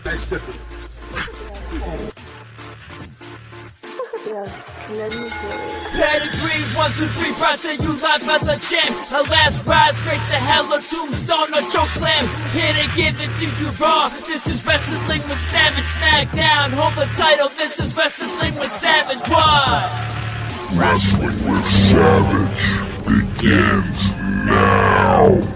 Nice difference. Pedigree, 1, 2, 3, project you live by the champ. A last ride straight to hell, a tombstone, a choke slam. Here to give it to you raw. This is Wrestling with Savage. SmackDown, hold the title. This is Wrestling with Savage. What? Wrestling with Savage begins now.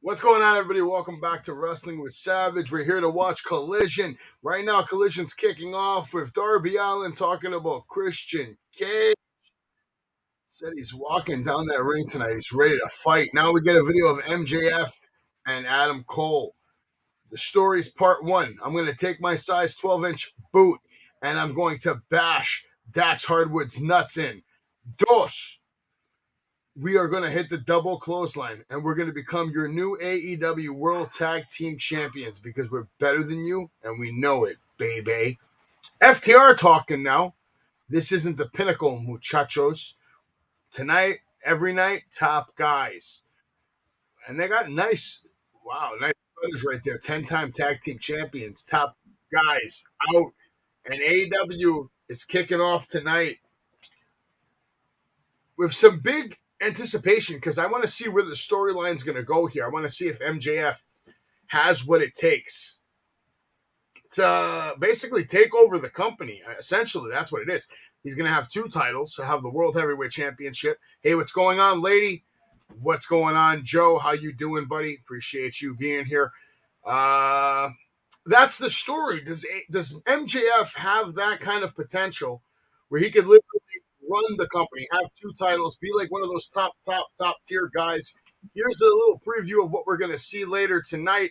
What's going on, everybody? Welcome back to Wrestling with Savage. We're here to watch Collision. Right now, Collision's kicking off with Darby Allin talking about Christian Cage. Said he's walking down that ring tonight. He's ready to fight. Now we get a video of MJF and Adam Cole. The story's part 1. I'm going to take my size 12-inch boot and I'm going to bash Dax Hardwood's nuts in. Dos. We are going to hit the double clothesline, and we're going to become your new AEW World Tag Team Champions because we're better than you, and we know it, baby. FTR talking now. This isn't the pinnacle, muchachos. Tonight, every night, top guys. And they got nice fighters right there. 10-time Tag Team Champions, top guys out. And AEW is kicking off tonight with some big anticipation because I want to see where the storyline's going to go here. I want to see if MJF has what it takes to basically take over the company. Essentially, that's what it is. He's going to have 2 titles. He'll have the World Heavyweight Championship. Hey, what's going on, lady? What's going on, Joe? How you doing, buddy? Appreciate you being here. That's the story. Does MJF have that kind of potential where he could literally run the company, have 2 titles, be like one of those top tier guys? Here's a little preview of what we're going to see later tonight.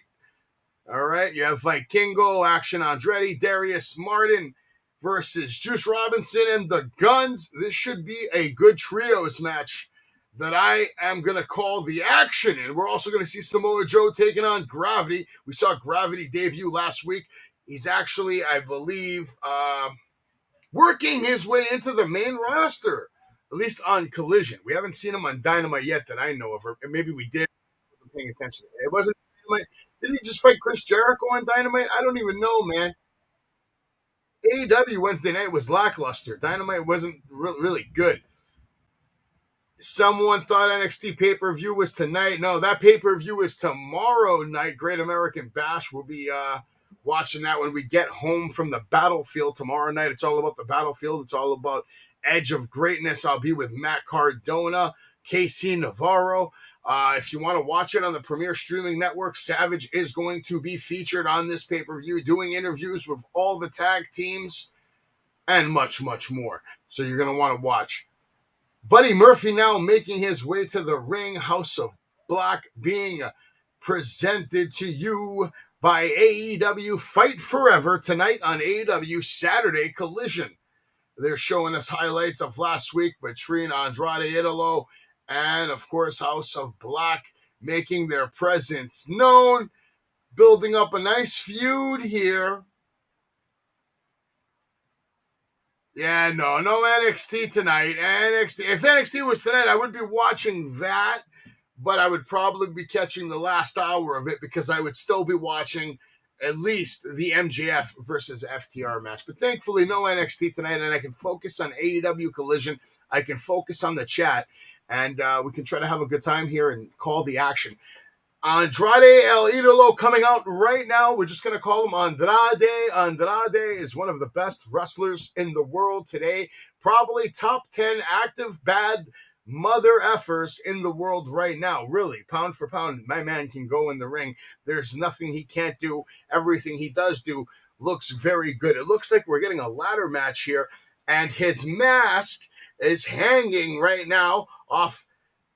All right, you have Vikingo, Action Andretti, Darius Martin versus Juice Robinson and the Guns. This should be a good trios match that I am going to call the Action. And we're also going to see Samoa Joe taking on Gravity. We saw Gravity debut last week. He's actually, I believe, working his way into the main roster, at least on Collision. We haven't seen him on Dynamite yet that I know of, or maybe we did. I wasn't paying attention. It wasn't Dynamite. Didn't he just fight Chris Jericho on Dynamite? I don't even know, man. AEW Wednesday night was lackluster. Dynamite wasn't really good. Someone thought NXT pay-per-view was tonight. No, that pay-per-view is tomorrow night. Great American Bash. We'll be watching that when we get home from the battlefield tomorrow night. It's all about the battlefield. It's all about Edge of Greatness. I'll be with Matt Cardona, KC Navarro. If you want to watch it on the Premier Streaming Network, Savage is going to be featured on this pay-per-view, doing interviews with all the tag teams and much, much more. So you're going to want to watch. Buddy Murphy now making his way to the ring. House of Black being presented to you by AEW. Fight Forever tonight on AEW Saturday Collision. They're showing us highlights of last week between Andrade Idolo and, of course, House of Black making their presence known, building up a nice feud here. Yeah, no NXT tonight. If NXT was tonight, I would be watching that, but I would probably be catching the last hour of it because I would still be watching at least the MJF versus FTR match. But thankfully, no NXT tonight, and I can focus on AEW Collision. I can focus on the chat, and we can try to have a good time here and call the action. Andrade El Idolo coming out right now. We're just going to call him Andrade. Andrade is one of the best wrestlers in the world today. Probably top 10 active bad mother effers in the world right now. Really, pound for pound, my man can go in the ring. There's nothing he can't do. Everything he does do looks very good. It looks like we're getting a ladder match here, and his mask is hanging right now off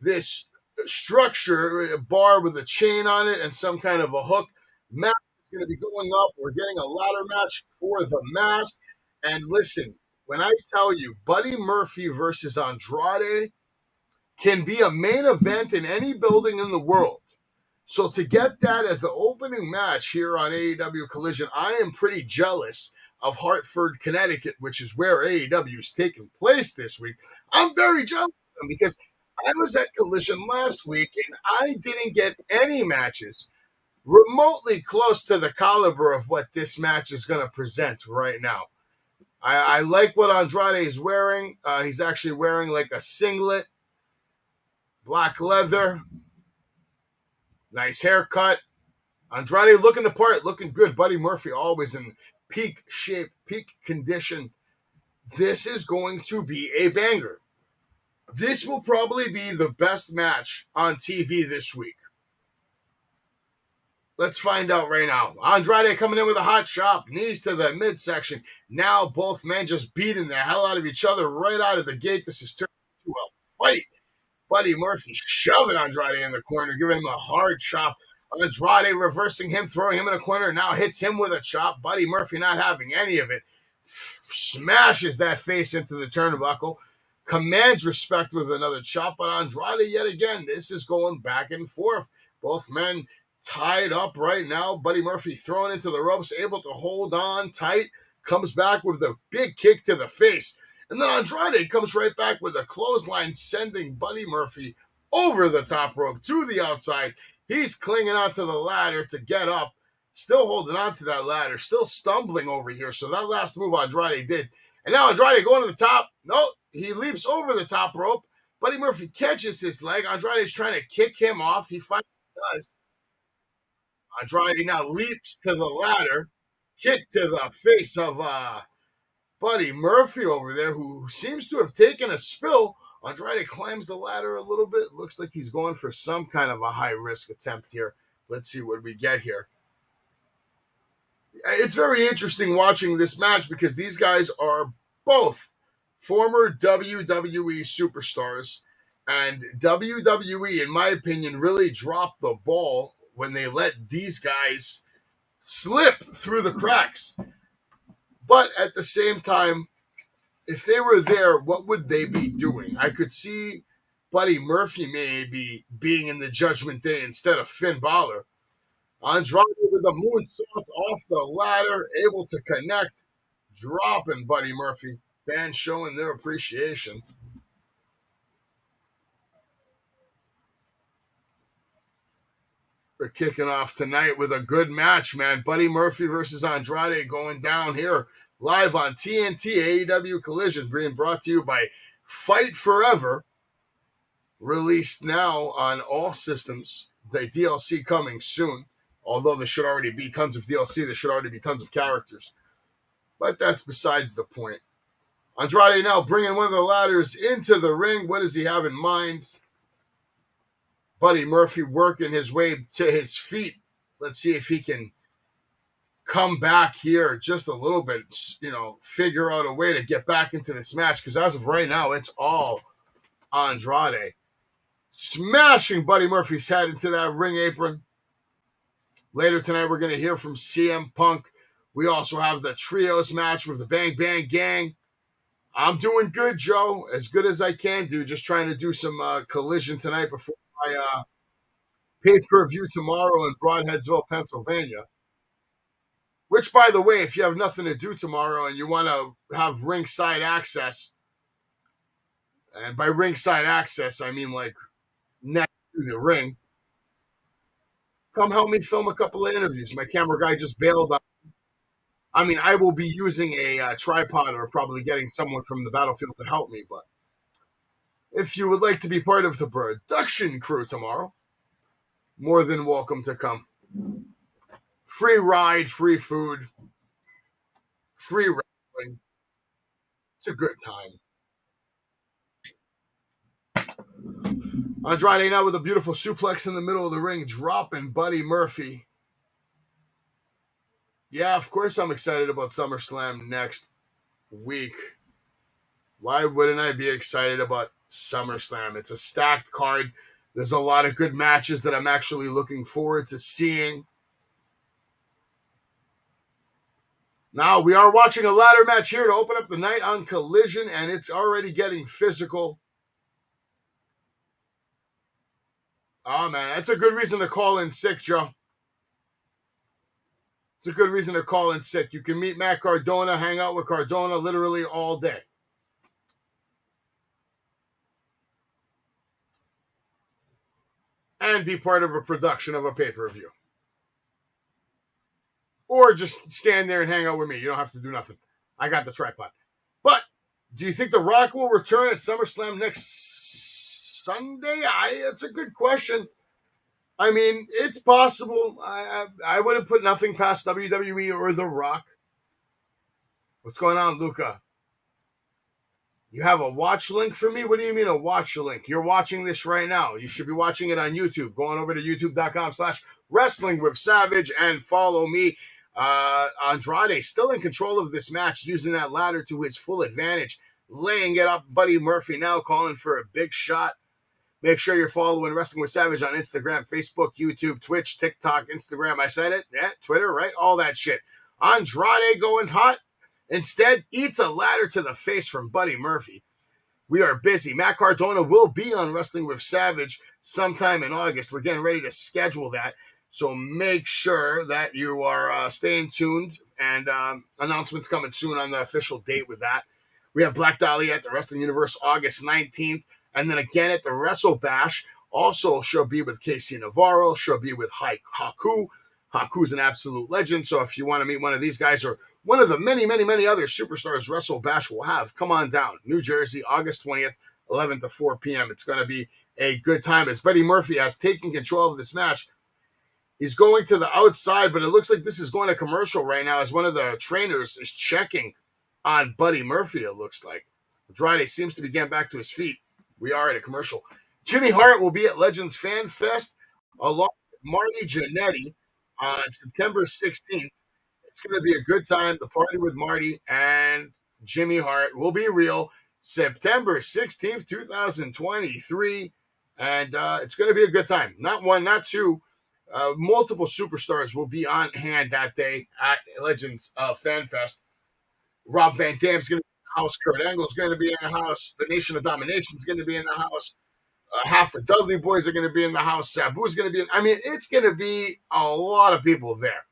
this structure, a bar with a chain on it and some kind of a hook. Mask is going to be going up. We're getting a ladder match for the mask. And listen, when I tell you Buddy Murphy versus Andrade can be a main event in any building in the world. So to get that as the opening match here on AEW Collision, I am pretty jealous of Hartford, Connecticut, which is where AEW is taking place this week. I'm very jealous of them because I was at Collision last week and I didn't get any matches remotely close to the caliber of what this match is going to present right now. I like what Andrade is wearing. He's actually wearing like a singlet, black leather, nice haircut. Andrade looking the part, looking good. Buddy Murphy always in peak shape, peak condition. This is going to be a banger. This will probably be the best match on TV this week. Let's find out right now. Andrade coming in with a hot chop, knees to the midsection. Now both men just beating the hell out of each other right out of the gate. This is turned into a fight. Buddy Murphy shoving Andrade in the corner, giving him a hard chop. Andrade reversing him, throwing him in a corner, now hits him with a chop. Buddy Murphy not having any of it. Smashes that face into the turnbuckle. Commands respect with another chop. But Andrade, yet again, this is going back and forth. Both men tied up right now. Buddy Murphy thrown into the ropes, able to hold on tight. Comes back with a big kick to the face. And then Andrade comes right back with a clothesline, sending Buddy Murphy over the top rope to the outside. He's clinging onto the ladder to get up, still holding on to that ladder, still stumbling over here. So that last move Andrade did. And now Andrade going to the top. No, he leaps over the top rope. Buddy Murphy catches his leg. Andrade's trying to kick him off. He finally does. Andrade now leaps to the ladder, kick to the face of Buddy Murphy over there, who seems to have taken a spill. Andrade climbs the ladder a little bit. Looks like he's going for some kind of a high-risk attempt here. Let's see what we get here. It's very interesting watching this match because these guys are both former WWE superstars. And WWE, in my opinion, really dropped the ball when they let these guys slip through the cracks. But at the same time, if they were there, what would they be doing? I could see Buddy Murphy maybe being in the Judgment Day instead of Finn Balor. Andrade with a moonsault off the ladder, able to connect, dropping Buddy Murphy. Fans showing their appreciation. We're kicking off tonight with a good match, man. Buddy Murphy versus Andrade going down here live on TNT AEW Collision, being brought to you by Fight Forever. Released now on all systems. The DLC coming soon. Although there should already be tons of DLC, there should already be tons of characters. But that's besides the point. Andrade now bringing one of the ladders into the ring. What does he have in mind? Buddy Murphy working his way to his feet. Let's see if he can come back here just a little bit, figure out a way to get back into this match. Because as of right now, it's all Andrade. Smashing Buddy Murphy's head into that ring apron. Later tonight, we're going to hear from CM Punk. We also have the trios match with the Bang Bang Gang. I'm doing good, Joe. As good as I can do. Just trying to do some Collision tonight before my pay-per-view tomorrow in Broadheadsville, Pennsylvania. Which, by the way, if you have nothing to do tomorrow and you want to have ringside access, and by ringside access, I mean like next to the ring, come help me film a couple of interviews. My camera guy just bailed on. I mean, I will be using a tripod or probably getting someone from the battlefield to help me. But if you would like to be part of the production crew tomorrow, more than welcome to come. Free ride, free food, free wrestling. It's a good time. Andrade now with a beautiful suplex in the middle of the ring, dropping Buddy Murphy. Yeah, of course I'm excited about SummerSlam next week. Why wouldn't I be excited about SummerSlam? It's a stacked card. There's a lot of good matches that I'm actually looking forward to seeing. Now, we are watching a ladder match here to open up the night on Collision, and it's already getting physical. Oh, man, that's a good reason to call in sick, Joe. It's a good reason to call in sick. You can meet Matt Cardona, hang out with Cardona literally all day. And be part of a production of a pay-per-view. Or just stand there and hang out with me. You don't have to do nothing. I got the tripod. But do you think The Rock will return at SummerSlam next Sunday? It's a good question. I mean, it's possible. I wouldn't put nothing past WWE or The Rock. What's going on, Luca? You have a watch link for me? What do you mean a watch link? You're watching this right now. You should be watching it on YouTube. Going over to youtube.com/Wrestling with Savage and follow me. Andrade still in control of this match, using that ladder to his full advantage, laying it up. Buddy Murphy now calling for a big shot. Make sure you're following Wrestling with Savage on Instagram, Facebook, YouTube, Twitch, TikTok, Instagram. I said it. Yeah, Twitter, right? All that shit. Andrade going hot. Instead, eats a ladder to the face from Buddy Murphy. We are busy. Matt Cardona will be on Wrestling with Savage sometime in August. We're getting ready to schedule that. So make sure that you are staying tuned, and announcements coming soon on the official date with that. We have Black Dahlia at the Wrestling Universe August 19th, and then again at the Wrestle Bash. Also, she'll be with Casey Navarro. She'll be with Haku. Haku's an absolute legend, so if you want to meet one of these guys or one of the many, many, many other superstars Wrestle Bash will have, come on down. New Jersey, August 20th, 11 to 4 p.m. It's going to be a good time as Buddy Murphy has taken control of this match. He's going to the outside, but it looks like this is going to commercial right now as one of the trainers is checking on Buddy Murphy, it looks like. Andrade seems to be getting back to his feet. We are at a commercial. Jimmy Hart will be at Legends Fan Fest along with Marty Jannetty on September 16th. It's going to be a good time. The party with Marty and Jimmy Hart will be real. September 16th, 2023. And it's going to be a good time. Not one, not two. Multiple superstars will be on hand that day at Legends Fan Fest. Rob Van Dam's going to be in the house. Kurt Angle's going to be in the house. The Nation of Domination is going to be in the house. Half the Dudley Boys are going to be in the house. Sabu's going to be in. I mean, it's going to be a lot of people there.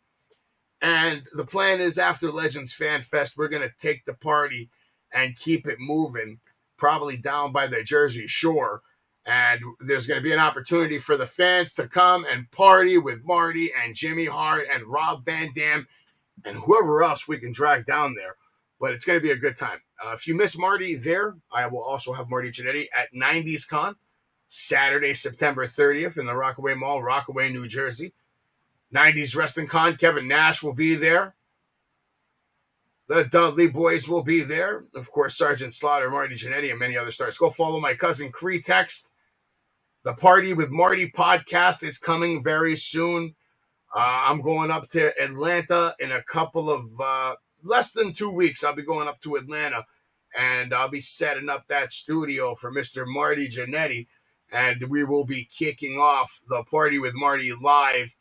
And the plan is after Legends Fan Fest, we're going to take the party and keep it moving, probably down by the Jersey Shore. And there's going to be an opportunity for the fans to come and party with Marty and Jimmy Hart and Rob Van Dam and whoever else we can drag down there. But it's going to be a good time. If you miss Marty there, I will also have Marty Jannetty at 90s Con, Saturday, September 30th in the Rockaway Mall, Rockaway, New Jersey. 90s Wrestling Con, Kevin Nash will be there. The Dudley Boys will be there. Of course, Sergeant Slaughter, Marty Jannetty, and many other stars. Go follow my cousin Cri Text. The Party with Marty podcast is coming very soon. I'm going up to Atlanta in a couple of less than 2 weeks. I'll be going up to Atlanta, and I'll be setting up that studio for Mr. Marty Jannetty, and we will be kicking off the Party with Marty live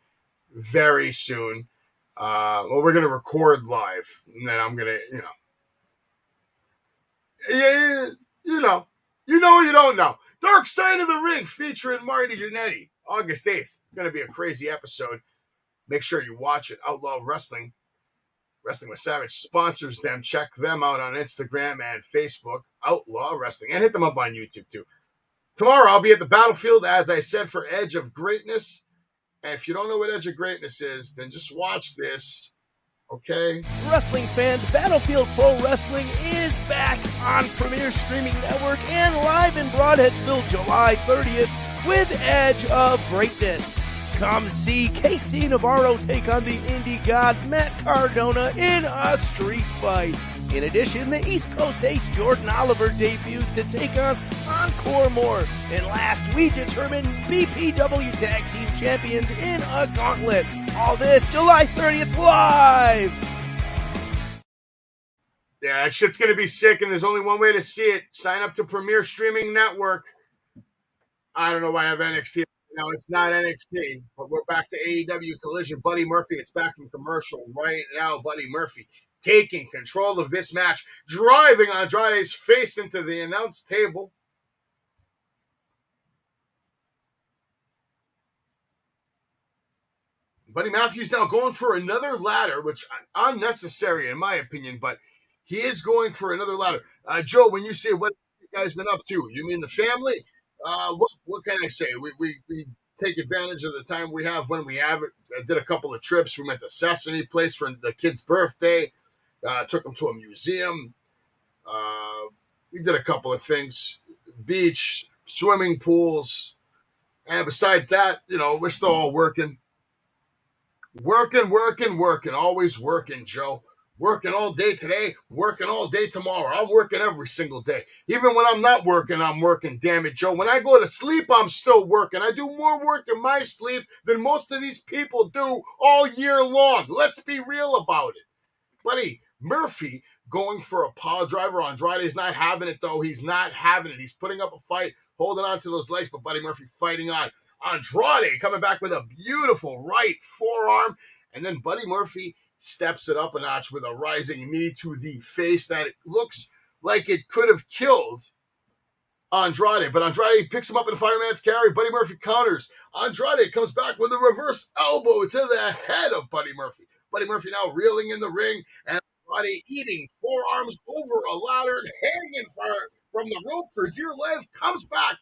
very soon. Well, we're going to record live, and then I'm going to, you know, you don't know. Dark Side of the Ring featuring Marty Jannetty, August 8th. Going to be a crazy episode. Make sure you watch it. Outlaw Wrestling, Wrestling with Savage sponsors them. Check them out on Instagram and Facebook, Outlaw Wrestling, and hit them up on YouTube too. Tomorrow I'll be at the Battlefield, as I said, for Edge of Greatness. And if you don't know what Edge of Greatness is, then just watch this, okay? Wrestling fans, Battlefield Pro Wrestling is back on Premier Streaming Network and live in Broadheadsville July 30th with Edge of Greatness. Come see Casey Navarro take on the indie god Matt Cardona in a street fight. In addition, the East Coast ace Jordan Oliver debuts to take on Encore Moore. And last, we determined BPW Tag Team Champions in a gauntlet. All this July 30th live! Yeah, that shit's going to be sick, and there's only one way to see it. Sign up to Premier Streaming Network. I don't know why I have NXT. No, it's not NXT, but we're back to AEW Collision. Buddy Murphy, it's back from commercial right now. Buddy Murphy taking control of this match, driving Andrade's face into the announce table. Buddy Matthews now going for another ladder, which unnecessary in my opinion, but he is going for another ladder. Joe, when you say what you guys been up to, you mean the family? What can I say? We take advantage of the time we have when we have it. I did a couple of trips. We went to Sesame Place for the kid's birthday. Took him to a museum. We did a couple of things: beach, swimming pools, and besides that, we're still all working. Working, always working, Joe. Working all day today, working all day tomorrow. I'm working every single day. Even when I'm not working, I'm working, damn it, Joe. When I go to sleep, I'm still working. I do more work in my sleep than most of these people do all year long. Let's be real about it. Buddy Murphy going for a power driver. Andrade's not having it, though. He's not having it. He's putting up a fight, holding on to those legs, but Buddy Murphy fighting on. Andrade coming back with a beautiful right forearm. And then Buddy Murphy steps it up a notch with a rising knee to the face that it looks like it could have killed Andrade. But Andrade picks him up in a fireman's carry. Buddy Murphy counters. Andrade comes back with a reverse elbow to the head of Buddy Murphy. Buddy Murphy now reeling in the ring, and Andrade eating forearms over a ladder, hanging from the rope for dear life, comes back,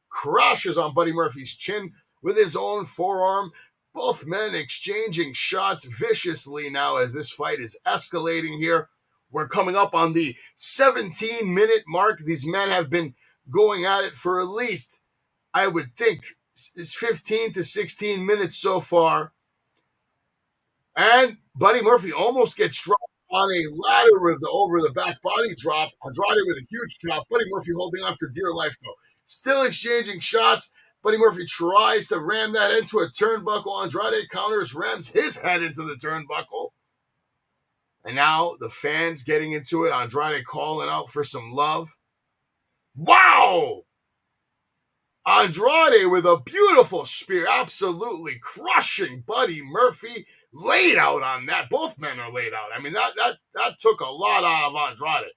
crashes on Buddy Murphy's chin with his own forearm. Both men exchanging shots viciously now as this fight is escalating here. We're coming up on the 17-minute mark. These men have been going at it for at least, I would think, it's 15 to 16 minutes so far. And Buddy Murphy almost gets dropped on a ladder with over the back body drop. Andrade with a huge chop. Buddy Murphy holding on for dear life, though. Still exchanging shots. Buddy Murphy tries to ram that into a turnbuckle. Andrade counters, rams his head into the turnbuckle. And now the fans getting into it. Andrade calling out for some love. Wow! Andrade with a beautiful spear, absolutely crushing Buddy Murphy. Laid out on that. Both men are laid out. I mean, that took a lot out of Andrade.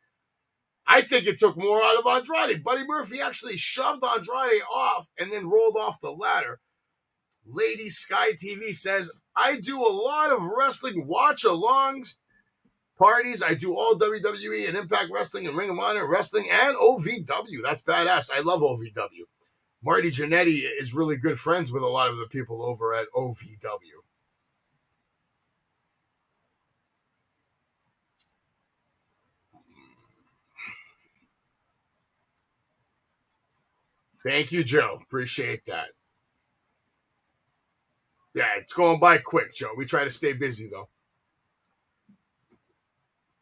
I think it took more out of Andrade. Buddy Murphy actually shoved Andrade off and then rolled off the ladder. Lady Sky TV says, I do a lot of wrestling watch-alongs parties. I do all WWE and Impact Wrestling and Ring of Honor Wrestling and OVW. That's badass. I love OVW. Marty Jannetty is really good friends with a lot of the people over at OVW. Thank you, Joe. Appreciate that. Yeah, it's going by quick, Joe. We try to stay busy, though.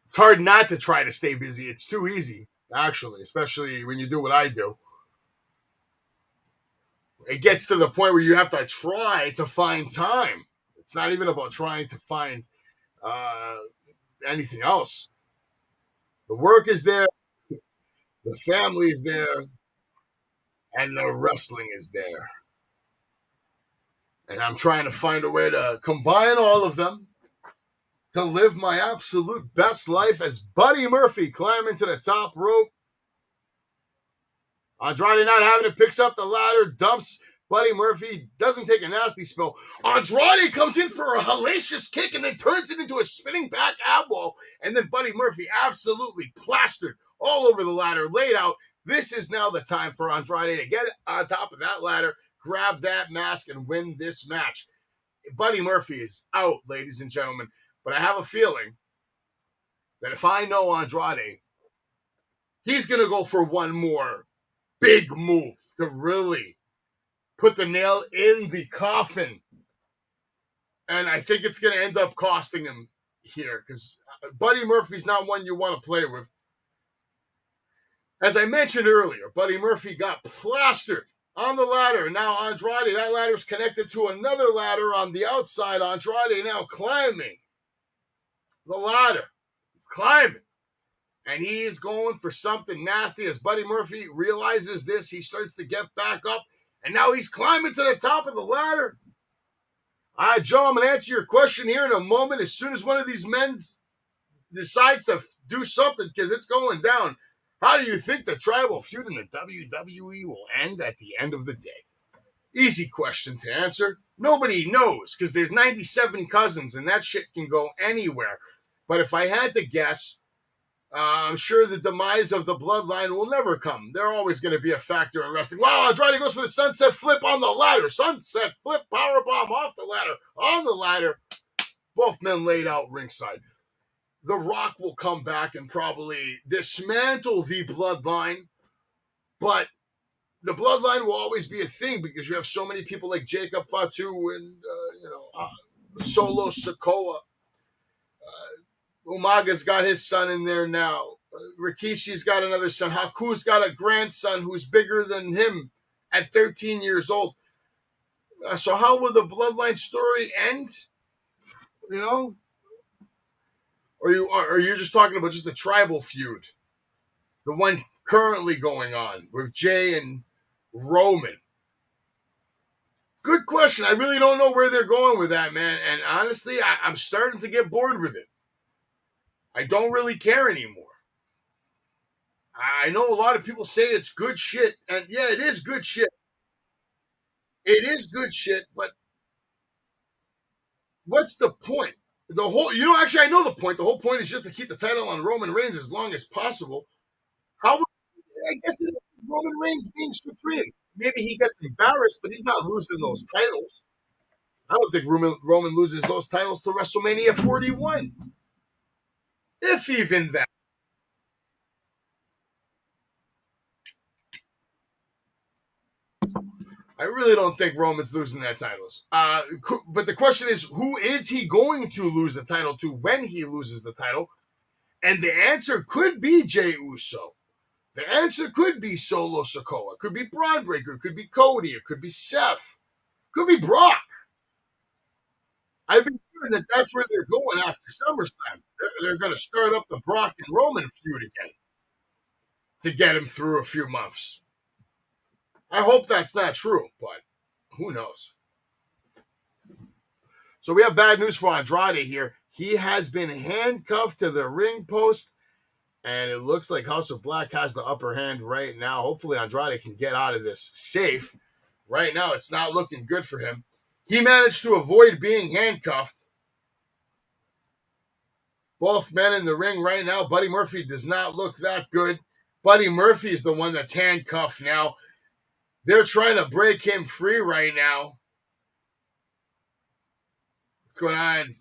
It's hard not to try to stay busy. It's too easy, actually, especially when you do what I do. It gets to the point where you have to try to find time. It's not even about trying to find uh, anything else. The work is there, the family is there, and the wrestling is there. And I'm trying to find a way to combine all of them to live my absolute best life as Buddy Murphy climbing to the top rope. Andrade not having it, picks up the ladder, dumps Buddy Murphy, doesn't take a nasty spill. Andrade comes in for a hellacious kick and then turns it into a spinning back elbow. And then Buddy Murphy absolutely plastered all over the ladder, laid out. This is now the time for Andrade to get on top of that ladder, grab that mask, and win this match. Buddy Murphy is out, ladies and gentlemen. But I have a feeling that if I know Andrade, he's going to go for one more big move to really put the nail in the coffin. And I think it's going to end up costing him here because Buddy Murphy's not one you want to play with. As I mentioned earlier, Buddy Murphy got plastered on the ladder. Now Andrade, that ladder's connected to another ladder on the outside. Andrade now climbing the ladder. He's climbing. And he's going for something nasty. As Buddy Murphy realizes this, he starts to get back up. And now he's climbing to the top of the ladder. All right, Joe, I'm going to answer your question here in a moment. As soon as one of these men decides to do something, because it's going down, how do you think the tribal feud in the WWE will end at the end of the day? Easy question to answer. Nobody knows, because there's 97 cousins, and that shit can go anywhere. But if I had to guess, I'm sure the demise of the bloodline will never come. They're always going to be a factor in wrestling. Wow, Andrade goes for the sunset flip on the ladder. Sunset flip, powerbomb off the ladder, on the ladder. Both men laid out ringside. The Rock will come back and probably dismantle the bloodline, but the bloodline will always be a thing because you have so many people like Jacob Fatu and Solo Sikoa. Umaga's got his son in there now. Rikishi's got another son. Haku's got a grandson who's bigger than him at 13 years old. So how will the bloodline story end? You know? Or are you just talking about just the tribal feud? The one currently going on with Jay and Roman. Good question. I really don't know where they're going with that, man. And honestly, I'm starting to get bored with it. I don't really care anymore. I know a lot of people say it's good shit. And yeah, it is good shit. It is good shit, but what's the point? Actually, I know the point. The whole point is just to keep the title on Roman Reigns as long as possible. I guess it is Roman Reigns being supreme. Maybe he gets embarrassed, but he's not losing those titles. I don't think Roman loses those titles to WrestleMania 41. If even that. I really don't think Roman's losing their titles. But the question is, who is he going to lose the title to when he loses the title? And the answer could be Jey Uso. The answer could be Solo Sikoa. It could be Braun Breaker. It could be Cody. It could be Seth. It could be Brock. I've been hearing that that's where they're going after SummerSlam. They're going to start up the Brock and Roman feud again to get him through a few months. I hope that's not true, but who knows? So we have bad news for Andrade here. He has been handcuffed to the ring post, and it looks like House of Black has the upper hand right now. Hopefully Andrade can get out of this safe. Right now, it's not looking good for him. He managed to avoid being handcuffed. Both men in the ring right now. Buddy Murphy does not look that good. Buddy Murphy is the one that's handcuffed now. They're trying to break him free right now. What's going on?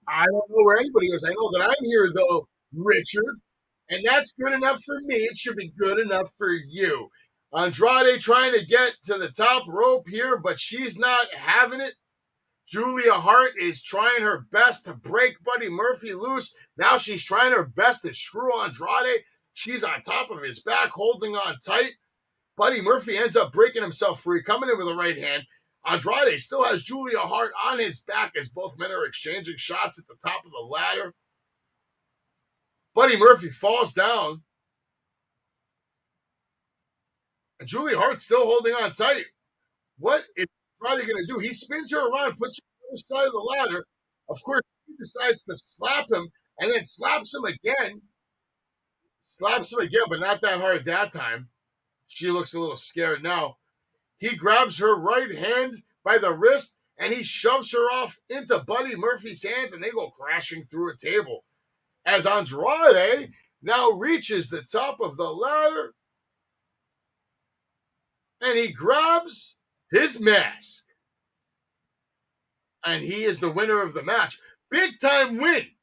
I don't know where anybody is. I know that I'm here, though, Richard. And that's good enough for me. It should be good enough for you. Andrade trying to get to the top rope here, but she's not having it. Julia Hart is trying her best to break Buddy Murphy loose. Now she's trying her best to screw Andrade. She's on top of his back, holding on tight. Buddy Murphy ends up breaking himself free, coming in with a right hand. Andrade still has Julia Hart on his back as both men are exchanging shots at the top of the ladder. Buddy Murphy falls down. And Julia Hart's still holding on tight. What is Andrade going to do? He spins her around, puts her on the side of the ladder. Of course, he decides to slap him and then slaps him again. Slaps him again, but not that hard that time. She looks a little scared now. He grabs her right hand by the wrist and he shoves her off into Buddy Murphy's hands and they go crashing through a table. As Andrade now reaches the top of the ladder and he grabs his mask. And he is the winner of the match. Big time win.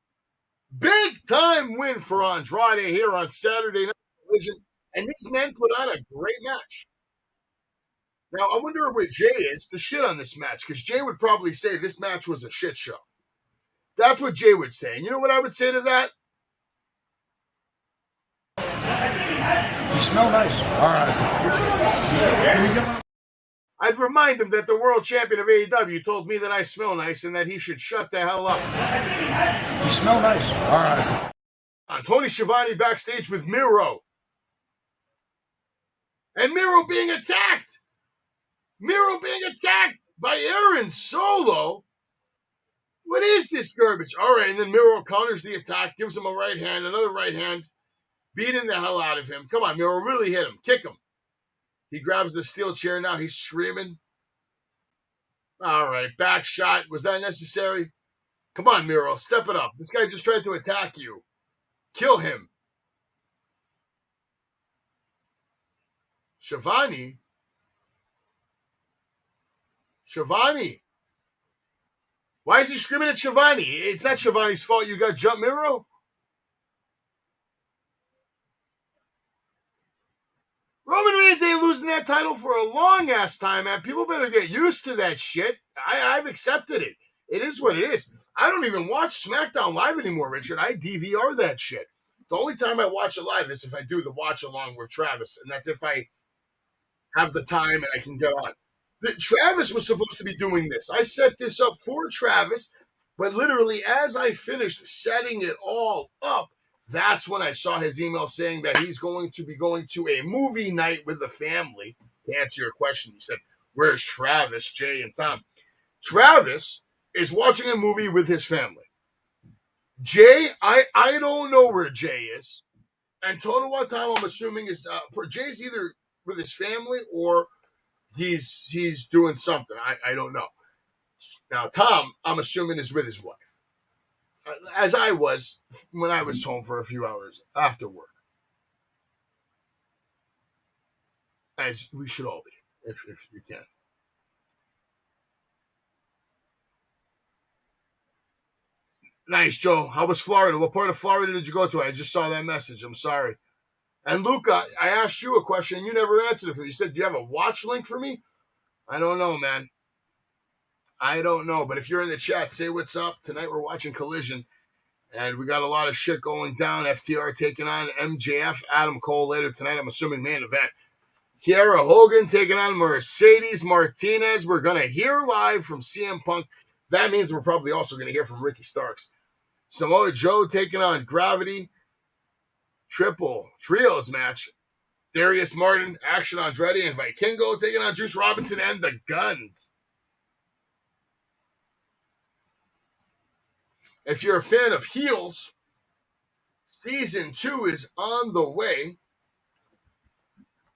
Big time win for Andrade here on Saturday Night Television. And these men put on a great match. Now, I wonder where Jay is to shit on this match, because Jay would probably say this match was a shit show. That's what Jay would say. And you know what I would say to that? You smell nice. All right. I'd remind him that the world champion of AEW told me that I smell nice and that he should shut the hell up. You smell nice. All right. Tony Schiavone backstage with Miro. And Miro being attacked Miro being attacked by Aaron Solo. What is this garbage? All right, and then Miro counters the attack, gives him a right hand, another right hand, beating the hell out of him. Come on, Miro, really hit him. Kick him. He grabs the steel chair now. He's screaming. All right, back shot. Was that necessary? Come on, Miro, step it up. This guy just tried to attack you. Kill him. Shivani. Why is he screaming at Shivani? It's not Shivani's fault you got jumped, Miro. Roman Reigns ain't losing that title for a long-ass time, man. People better get used to that shit. I've accepted it. It is what it is. I don't even watch SmackDown Live anymore, Richard. I DVR that shit. The only time I watch it live is if I do the watch-along with Travis, and that's if I have the time and I can get on. Travis was supposed to be doing this. I set this up for Travis, but literally as I finished setting it all up, that's when I saw his email saying that he's going to be going to a movie night with the family. To answer your question, you said, where's Travis, Jay, and Tom? Travis is watching a movie with his family. Jay, I don't know where Jay is. And Total What Time, I'm assuming, is Jay's either with his family or he's doing something. I don't know. Now, Tom, I'm assuming, is with his wife. As I was when I was home for a few hours after work. As we should all be, if you can. Nice, Joe. How was Florida? What part of Florida did you go to? I just saw that message. I'm sorry. And Luca, I asked you a question, and you never answered it for me. You said, do you have a watch link for me? I don't know, man. I don't know. But if you're in the chat, say what's up. Tonight we're watching Collision. And we got a lot of shit going down. FTR taking on MJF. Adam Cole later tonight. I'm assuming main event. Kiara Hogan taking on Mercedes Martinez. We're going to hear live from CM Punk. That means we're probably also going to hear from Ricky Starks. Samoa Joe taking on Gravity. Trios match. Darius Martin, Action Andretti, and Vikingo taking on Juice Robinson and the Guns. If you're a fan of heels, season 2 is on the way.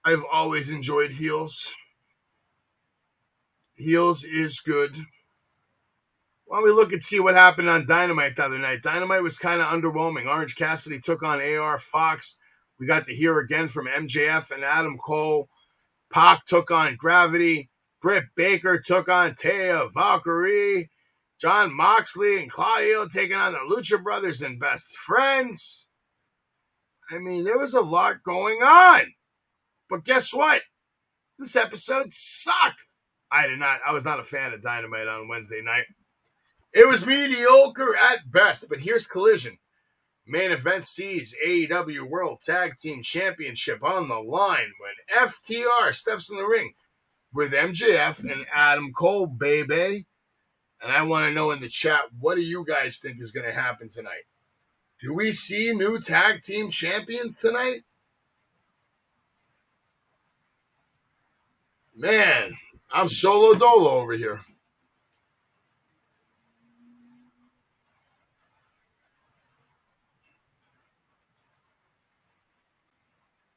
I've always enjoyed heels. Heels is good. Why don't we look and see what happened on Dynamite the other night? Dynamite was kind of underwhelming. Orange Cassidy took on AR Fox. We got to hear again from MJF and Adam Cole. Pac took on Gravity. Britt Baker took on Taya Valkyrie. John Moxley and Claudio taking on the Lucha Brothers and Best Friends. I mean, there was a lot going on. But guess what? This episode sucked. I was not a fan of Dynamite on Wednesday night. It was mediocre at best, but here's Collision. Main event sees AEW World Tag Team Championship on the line when FTR steps in the ring with MJF and Adam Cole, baby. And I want to know in the chat, what do you guys think is going to happen tonight? Do we see new tag team champions tonight? Man, I'm solo dolo over here.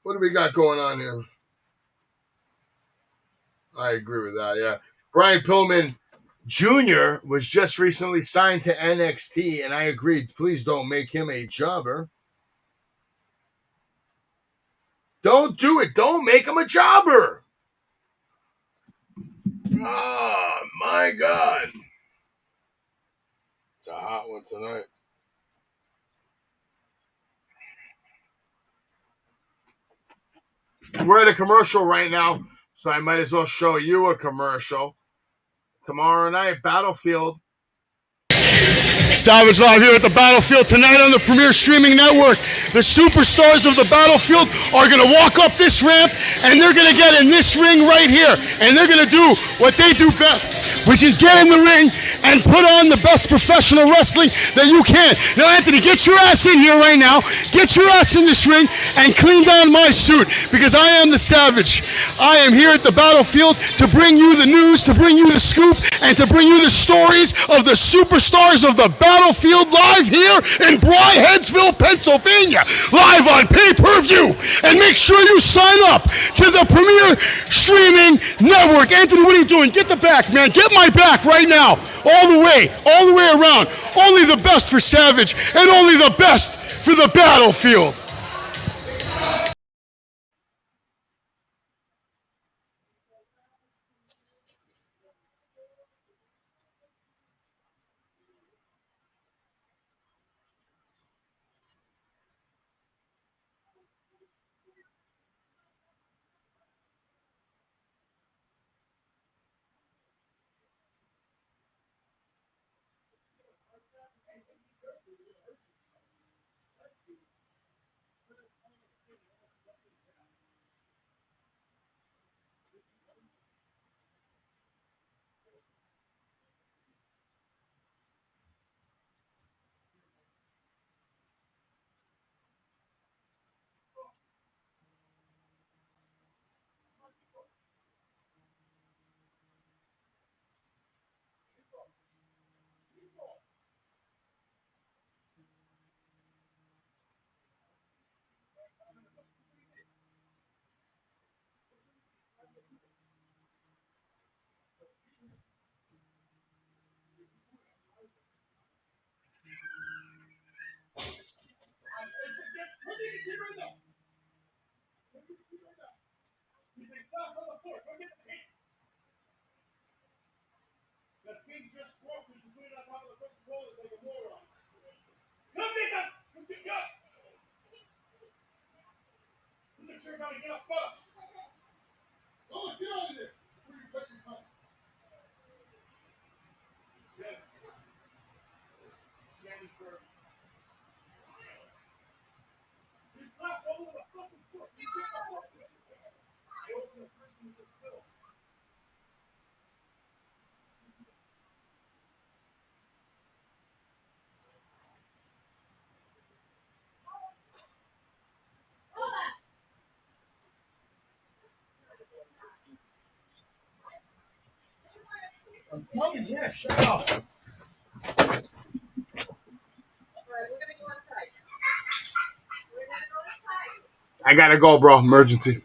What do we got going on here? I agree with that, yeah. Brian Pillman Jr. was just recently signed to NXT, and I agreed. Please don't make him a jobber. Don't do it. Don't make him a jobber. Oh, my God. It's a hot one tonight. We're at a commercial right now, so I might as well show you a commercial. Tomorrow night, Battlefield. Savage Live here at the Battlefield tonight on the Premier Streaming Network. The superstars of the Battlefield are going to walk up this ramp and they're going to get in this ring right here. And they're going to do what they do best, which is get in the ring and put on the best professional wrestling that you can. Now, Anthony, get your ass in here right now. Get your ass in this ring and clean down my suit because I am the Savage. I am here at the Battlefield to bring you the news, to bring you the scoop, and to bring you the stories of the superstars of the Battlefield live here in Bridesville, Pennsylvania, live on pay-per-view. And make sure you sign up to the Premier Streaming Network. Anthony, what are you doing? Get the back, man. Get my back right now. All the way around. Only the best for Savage and only the best for the Battlefield. I'm coming, yeah, shut up. I gotta go, bro. Emergency.